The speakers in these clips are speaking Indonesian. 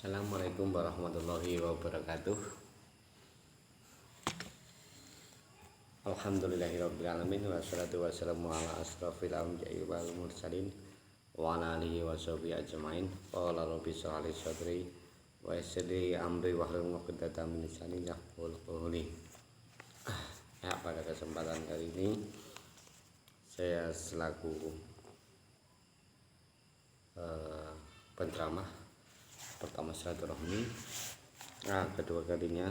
Assalamualaikum warahmatullahi wabarakatuh. Alhamdulillahirrabbilalamin. Wassalatu wassalamu ala asrafil anbiya'i wal mursalin wa ala alihi wa sahbihi ajma'in. Qala rabbi shrah li sadri wa yassir li amri wahlul 'uqdatam min lisani yafqahu qawli. Ya, pada kesempatan kali ini saya selaku penceramah pertama silaturahmi. Kedua kalinya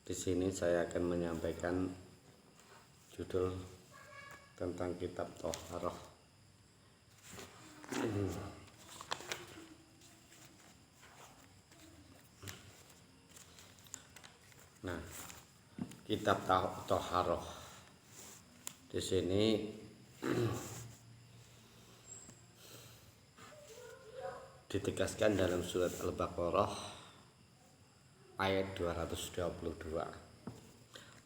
di sini saya akan menyampaikan judul tentang kitab Thaharah. Nah, kitab Thaharah di sini ditegaskan dalam surat Al-Baqarah ayat 222.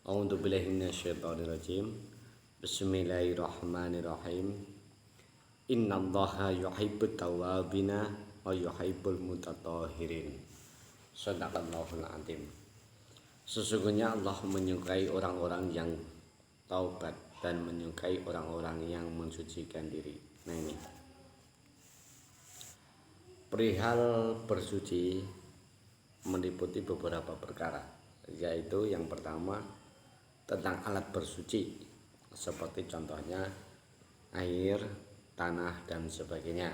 A'udzu billahi minasyaitonir rajim. Bismillahirrahmanirrahim. Innallaha yuhibbut tawwabina wa yuhibbul mutatahhirin. Shadaqallahul azim. Sesungguhnya Allah menyukai orang-orang yang taubat dan menyukai orang-orang yang mensucikan diri. Nah, ini perihal bersuci meliputi beberapa perkara, yaitu yang pertama tentang alat bersuci, seperti contohnya air, tanah, dan sebagainya.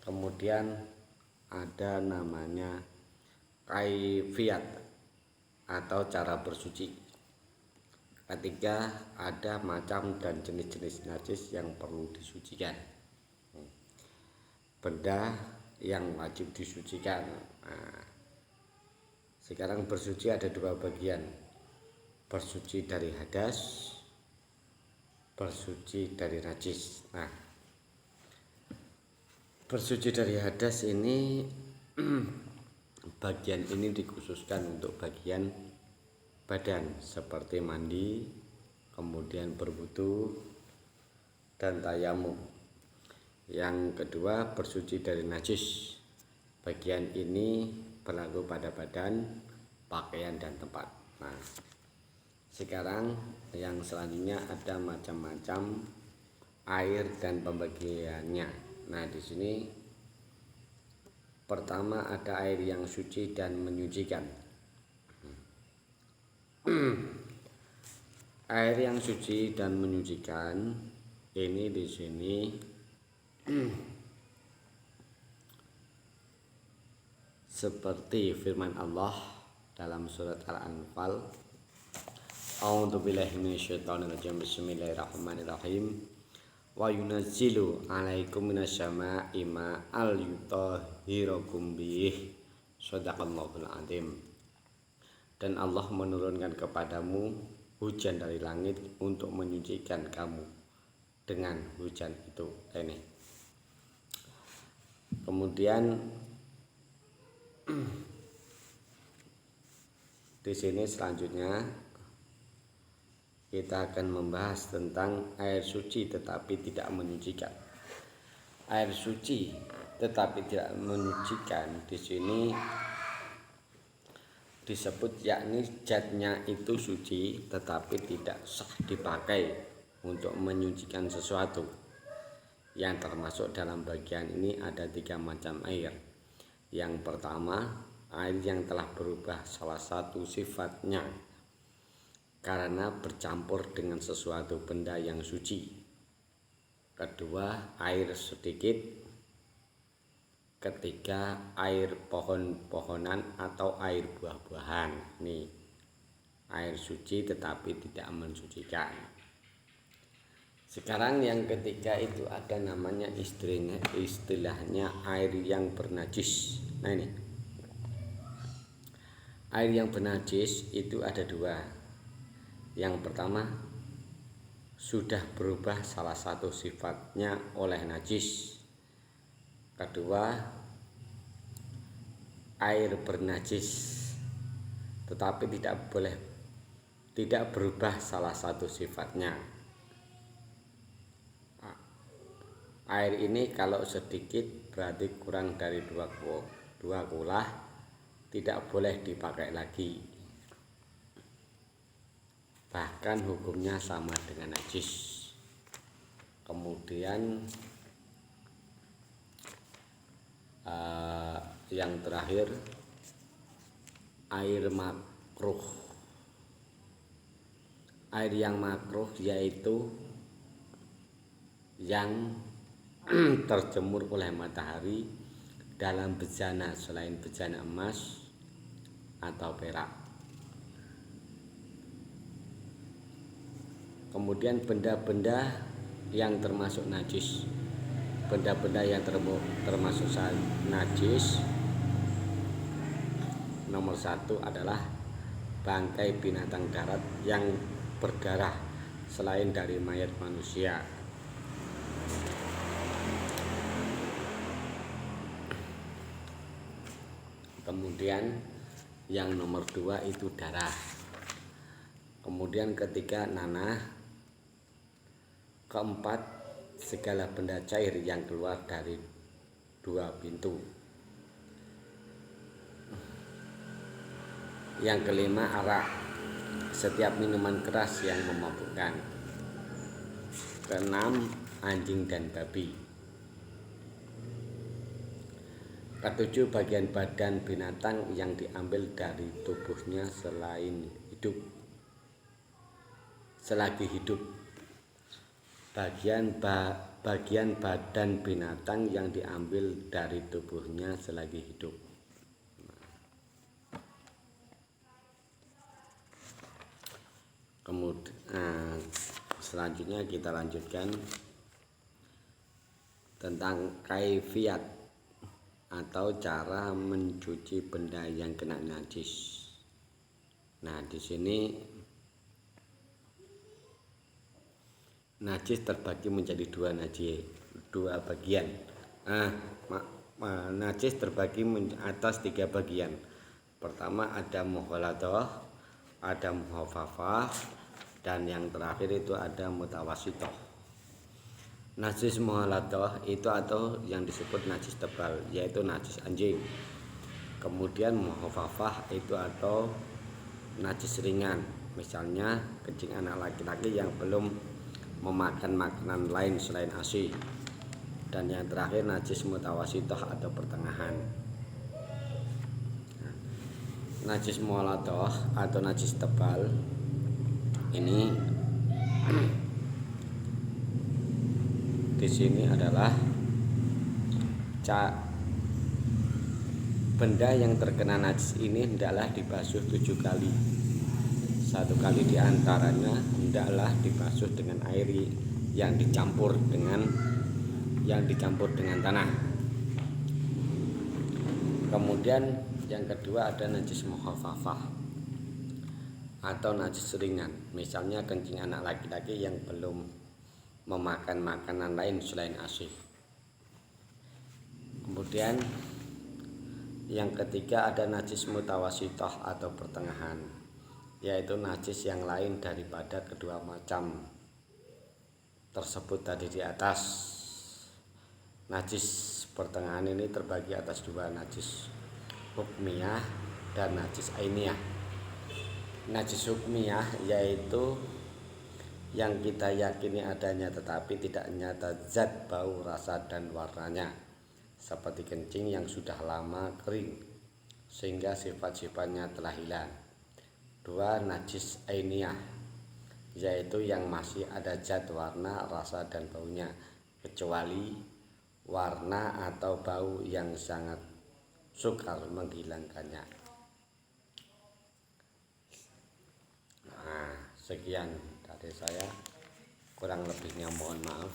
Kemudian ada namanya kaifiyat atau cara bersuci. Ketiga, ada macam dan jenis-jenis najis yang perlu disucikan, benda yang wajib disucikan. Nah, sekarang bersuci ada dua bagian: bersuci dari hadas, bersuci dari najis. Nah, bersuci dari hadas ini bagian ini dikhususkan untuk bagian badan, seperti mandi, kemudian berwudu, dan tayamum. Yang kedua, bersuci dari najis. Bagian ini berlaku pada badan, pakaian, dan tempat. Nah, sekarang yang selanjutnya ada macam-macam air dan pembagiannya. Nah, di sini pertama ada air yang suci dan menyucikan. Air yang suci dan menyucikan ini di sini seperti firman Allah dalam surat Al-Anfal. A'udzu billahi minasyaitonir rajim. Bismillahirrahmanirrahim. Wa yunazzilu 'alaikum minasyama'i ma'al yutahhirukum bih. Shadaqallahul azim. Dan Allah menurunkan kepadamu hujan dari langit untuk menyucikan kamu dengan hujan itu. Ini kemudian di sini selanjutnya kita akan membahas tentang air suci tetapi tidak menyucikan. Air suci tetapi tidak menyucikan di sini disebut, yakni zatnya itu suci tetapi tidak sah dipakai untuk menyucikan sesuatu. Yang termasuk dalam bagian ini ada 3 macam air. Yang pertama, air yang telah berubah salah satu sifatnya karena bercampur dengan sesuatu benda yang suci. Kedua, air sedikit. Ketiga, air pohon-pohonan atau air buah-buahan. Nih, air suci tetapi tidak mensucikan. Sekarang yang ketiga itu ada namanya istilahnya air yang bernajis. Nah, ini air yang bernajis itu ada 2. Yang pertama, sudah berubah salah satu sifatnya oleh najis. Kedua, air bernajis tetapi tidak berubah salah satu sifatnya. Air ini kalau sedikit berarti kurang dari 2 dua kulah tidak boleh dipakai lagi, bahkan hukumnya sama dengan najis. Kemudian yang terakhir, air makruh. Air yang makruh yaitu yang terjemur oleh matahari dalam bejana selain bejana emas atau perak. Kemudian benda-benda yang termasuk najis. Benda-benda yang termasuk najis, nomor 1 adalah bangkai binatang darat yang berdarah selain dari mayat manusia. Kemudian yang nomor 2 itu darah. Kemudian ketiga nanah. Keempat, segala benda cair yang keluar dari 2 pintu. Yang kelima, arak, setiap minuman keras yang memabukkan. Keenam, anjing dan babi. Ketujuh, bagian badan binatang yang diambil dari tubuhnya selagi hidup. Bagian badan binatang yang diambil dari tubuhnya selagi hidup. Kemudian selanjutnya kita lanjutkan tentang kaifiat atau cara mencuci benda yang kena najis. Nah, di sini najis terbagi menjadi dua bagian. Najis terbagi atas 3 bagian. Pertama ada mughalathah, ada mukhafafah, dan yang terakhir itu ada mutawasithah. Najis mughalathah itu atau yang disebut najis tebal, yaitu najis anjing. Kemudian mukhafafah itu atau najis ringan, misalnya kencing anak laki-laki yang belum memakan makanan lain selain ASI. Dan yang terakhir najis mutawasithah atau pertengahan. Najis mughalathah atau najis tebal ini di sini adalah benda yang terkena najis ini hendaklah dibasuh 7 kali. 1 kali diantaranya hendaklah dibasuh dengan air yang dicampur dengan tanah. Kemudian yang kedua ada najis mukhafafah atau najis ringan, misalnya kencing anak laki-laki yang belum memakan makanan lain selain ASI. Kemudian yang ketiga ada najis mutawasithah atau pertengahan, yaitu najis yang lain daripada kedua macam tersebut tadi di atas. Najis pertengahan ini terbagi atas 2, najis hukmiyah dan najis ainiyah. Najis hukmiyah yaitu yang kita yakini adanya tetapi tidak nyata zat, bau, rasa, dan warnanya, seperti kencing yang sudah lama kering sehingga sifat-sifatnya telah hilang. 2, najis ainiyah, yaitu yang masih ada zat, warna, rasa, dan baunya, kecuali warna atau bau yang sangat sukar menghilangkannya. Nah, sekian dari saya, kurang lebihnya mohon maaf.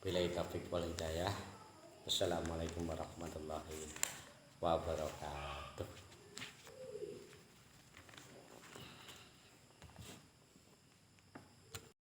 Billahi taufiq wal hidayah. Wassalamualaikum warahmatullahi wabarakatuh.